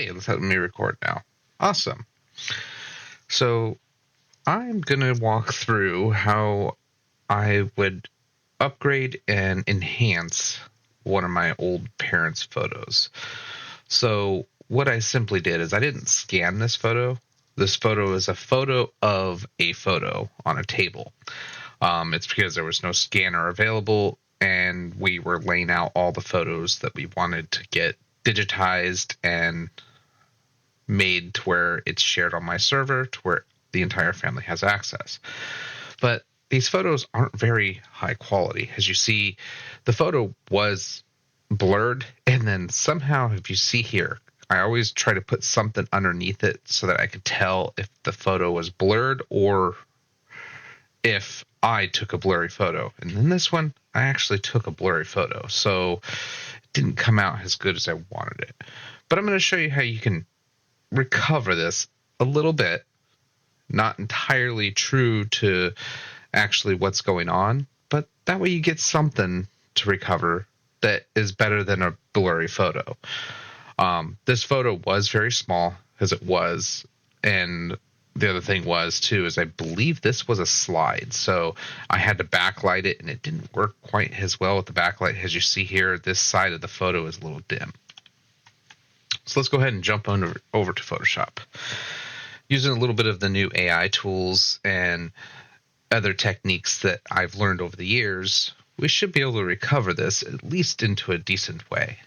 Hey, let me record now. Awesome. So I'm going to walk through how I would upgrade and enhance one of my old parents' photos. So what I simply did is I didn't scan this photo. This photo is a photo of a photo on a table. It's because there was no scanner available, and we were laying out all the photos that we wanted to get digitized and made to where it's shared on my server to where the entire family has access. But these photos aren't very high quality. As you see, the photo was blurred, and then somehow, if you see here, I always try to put something underneath it so that I could tell if the photo was blurred or if I took a blurry photo. And in this one, I actually took a blurry photo, so it didn't come out as good as I wanted it. But I'm going to show you how you can recover this a little bit, not entirely true to actually what's going on, but that way you get something to recover that is better than a blurry photo. This photo was very small, as it was, and the other thing was too is I believe this was a slide, so I had to backlight it, and it didn't work quite as well with the backlight. As you see here, this side of the photo is a little dim. So let's go ahead and jump over to Photoshop. Using a little bit of the new AI tools and other techniques that I've learned over the years, we should be able to recover this at least into a decent way.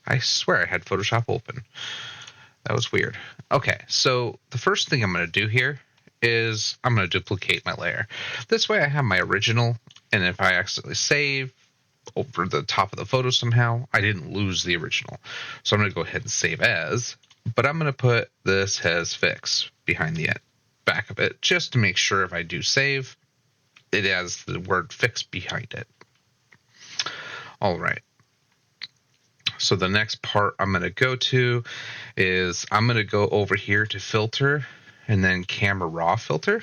I swear I had Photoshop open. That was weird. Okay, so the first thing I'm going to do here is I'm going to duplicate my layer. This way I have my original, and if I accidentally save over the top of the photo somehow, I didn't lose the original. So I'm going to go ahead and save as, but I'm going to put this as fix behind the back of it just to make sure if I do save, it has the word fix behind it. All right. So the next part I'm going to go to is I'm going to go over here to filter and then camera raw filter.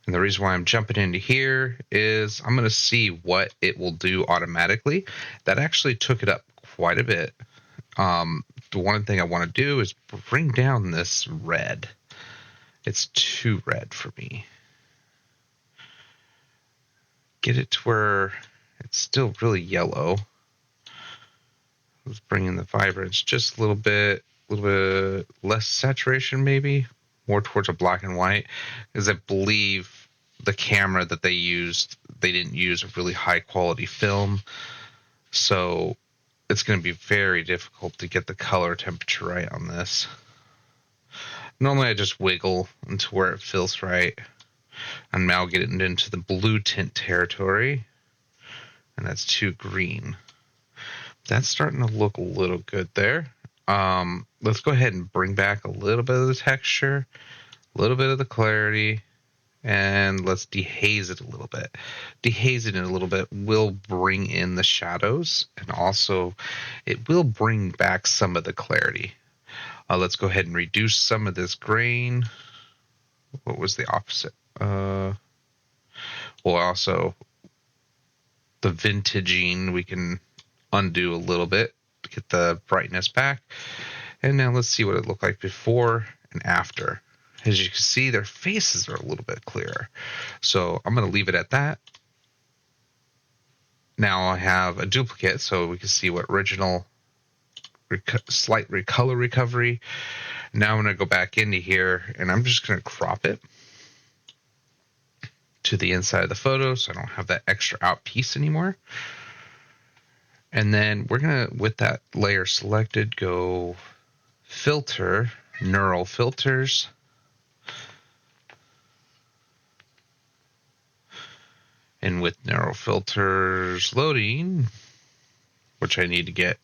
And the reason why I'm jumping into here is I'm going to see what it will do automatically. That actually took it up quite a bit. The one thing I want to do is bring down this red. It's too red for me. Get it to where it's still really yellow. Let's bring in the vibrance just a little bit less saturation, maybe more towards a black and white, because I believe the camera that they used, they didn't use a really high quality film, so it's going to be very difficult to get the color temperature right on this. Normally I just wiggle into where it feels right. I'm now getting into the blue tint territory, and that's too green. That's starting to look a little good there. Let's go ahead and bring back a little bit of the texture, a little bit of the clarity, and let's dehaze it a little bit. Dehazing it a little bit will bring in the shadows, and also it will bring back some of the clarity. Let's go ahead and reduce some of this grain. What was the opposite? Well, also the vintaging we can undo a little bit to get the brightness back. And now let's see what it looked like before and after. As you can see, their faces are a little bit clearer. So I'm going to leave it at that. Now I have a duplicate so we can see what original slight color recovery. Now I'm going to go back into here and I'm just going to crop it to the inside of the photo so I don't have that extra out piece anymore. And then we're going to, with that layer selected, go filter, neural filters. And with neural filters loading, which I need to get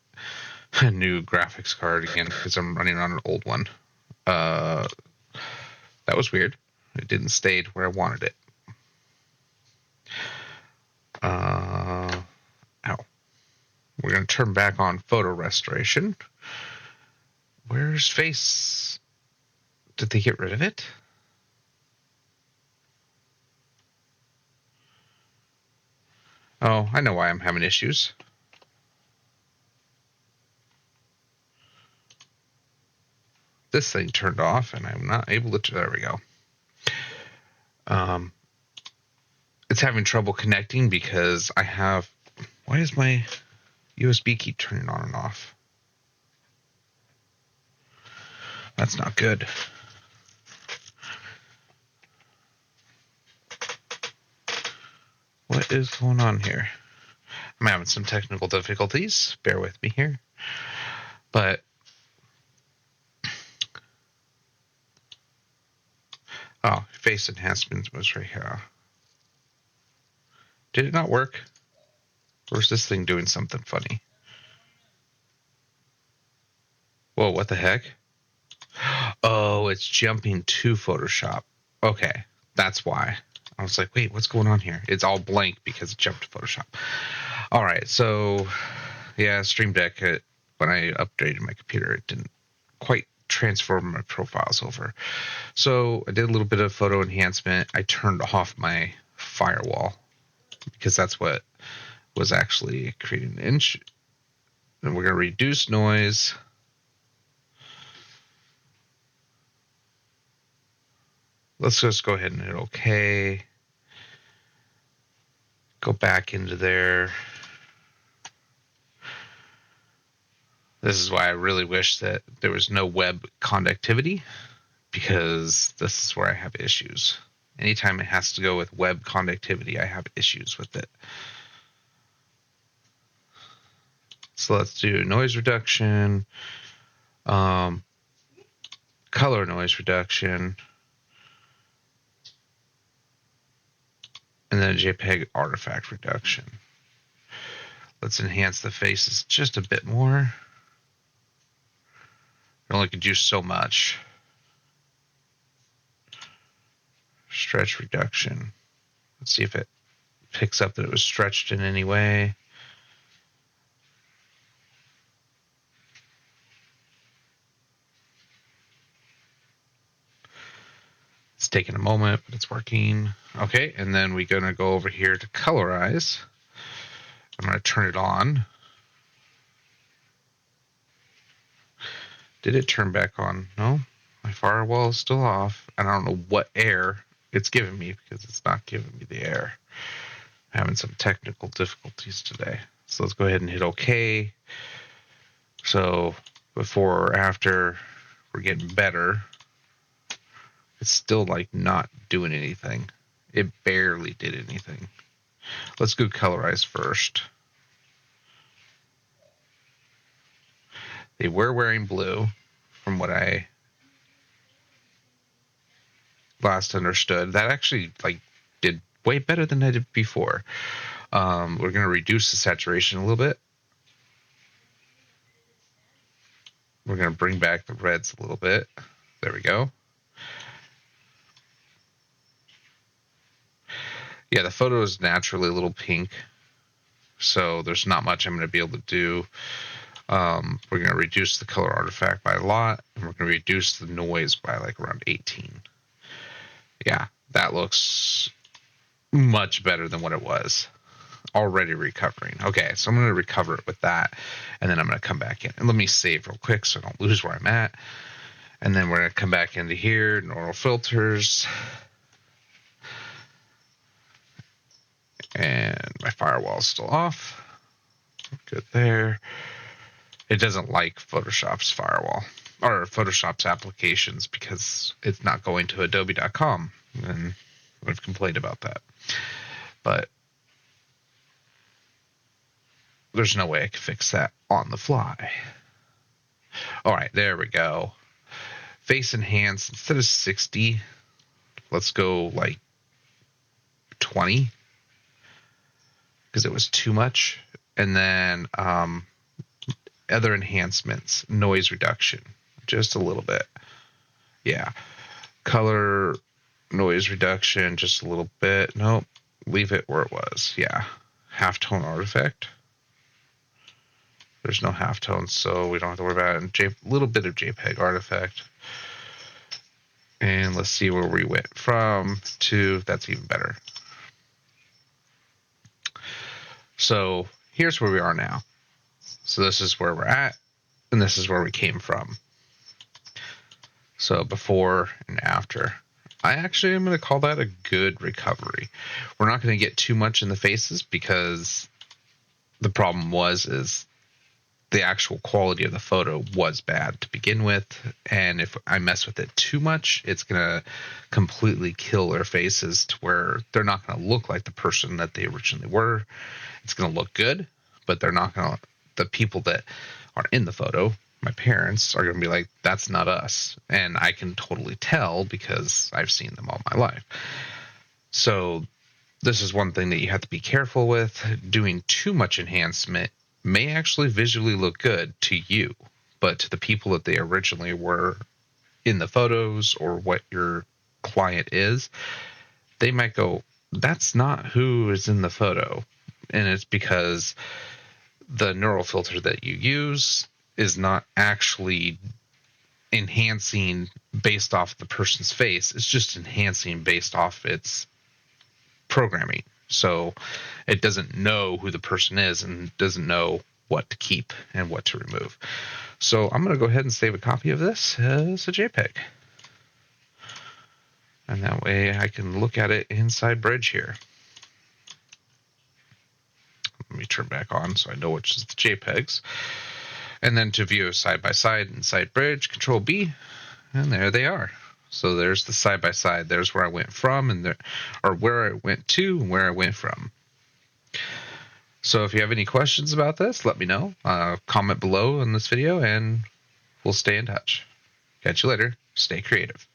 a new graphics card again because I'm running on an old one. That was weird. It didn't stay to where I wanted it. We're going to turn back on photo restoration. Where's face? Did they get rid of it? Oh, I know why I'm having issues. this thing turned off, and I'm not able to. There we go. It's having trouble connecting because I have. Why does my USB keep turning on and off? That's not good. What is going on here? I'm having some technical difficulties. Bear with me here. But face enhancement was right here. Did it not work? Or is this thing doing something funny? Whoa, what the heck? Oh, it's jumping to Photoshop. Okay, that's why. I was like, wait, what's going on here? It's all blank because it jumped to Photoshop. All right, so yeah, Stream Deck, when I updated my computer, it didn't quite transform my profiles over. So I did a little bit of photo enhancement. I turned off my firewall because that's what was actually creating an issue. And we're going to reduce noise. Let's just go ahead and hit OK. Go back into there. This is why I really wish that there was no web conductivity, because this is where I have issues. Anytime it has to go with web conductivity, I have issues with it. So let's do noise reduction, color noise reduction, and then JPEG artifact reduction. Let's enhance the faces just a bit more. It only could do so much. Stretch reduction. Let's see if it picks up that it was stretched in any way. It's taking a moment, but it's working. Okay, and then we're going to go over here to colorize. I'm going to turn it on. Did it turn back on? No, my firewall is still off. And I don't know what error it's giving me because it's not giving me the error. I'm having some technical difficulties today. So let's go ahead and hit OK. So before or after, we're getting better. It's still like not doing anything. It barely did anything. Let's go colorize first. They were wearing blue, from what I last understood. That actually did way better than I did before. We're going to reduce the saturation a little bit. We're going to bring back the reds a little bit. There we go. Yeah, the photo is naturally a little pink, so there's not much I'm going to be able to do. We're going to reduce the color artifact by a lot, and we're going to reduce the noise by like around 18. Yeah, that looks much better than what it was. Already recovering. Okay, so I'm going to recover it with that, and then I'm going to come back in. And let me save real quick so I don't lose where I'm at. And then we're going to come back into here, normal filters. And my firewall is still off. Good there. It doesn't like Photoshop's firewall or Photoshop's applications because it's not going to adobe.com. And I've complained about that. But there's no way I can fix that on the fly. All right, there we go. Face enhance, instead of 60, let's go like 20 because it was too much. And then other enhancements, noise reduction, just a little bit. Yeah. Color noise reduction, just a little bit. Nope. Leave it where it was. Yeah. Halftone artifact. There's no halftone, so we don't have to worry about it. And a little bit of JPEG artifact. And let's see where we went from to. That's even better. So here's where we are now. So this is where we're at, and this is where we came from. So before and after. I actually am going to call that a good recovery. We're not going to get too much in the faces because the problem is the actual quality of the photo was bad to begin with, and if I mess with it too much, it's going to completely kill their faces to where they're not going to look like the person that they originally were. It's going to look good, but they're not going to, the people that are in the photo, my parents, are going to be like, that's not us. And I can totally tell because I've seen them all my life. So this is one thing that you have to be careful with. Doing too much enhancement may actually visually look good to you, but to the people that they originally were in the photos or what your client is, they might go, that's not who is in the photo. And it's because the neural filter that you use is not actually enhancing based off the person's face. It's just enhancing based off its programming. So it doesn't know who the person is and doesn't know what to keep and what to remove. So I'm going to go ahead and save a copy of this as a JPEG. And that way I can look at it inside Bridge here. Let me turn back on so I know which is the JPEGs. And then to view side by side inside Bridge, Control B, and there they are. So there's the side by side. There's where I went from, and there, or where I went to, and where I went from. So if you have any questions about this, let me know. Comment below in this video, and we'll stay in touch. Catch you later. Stay creative.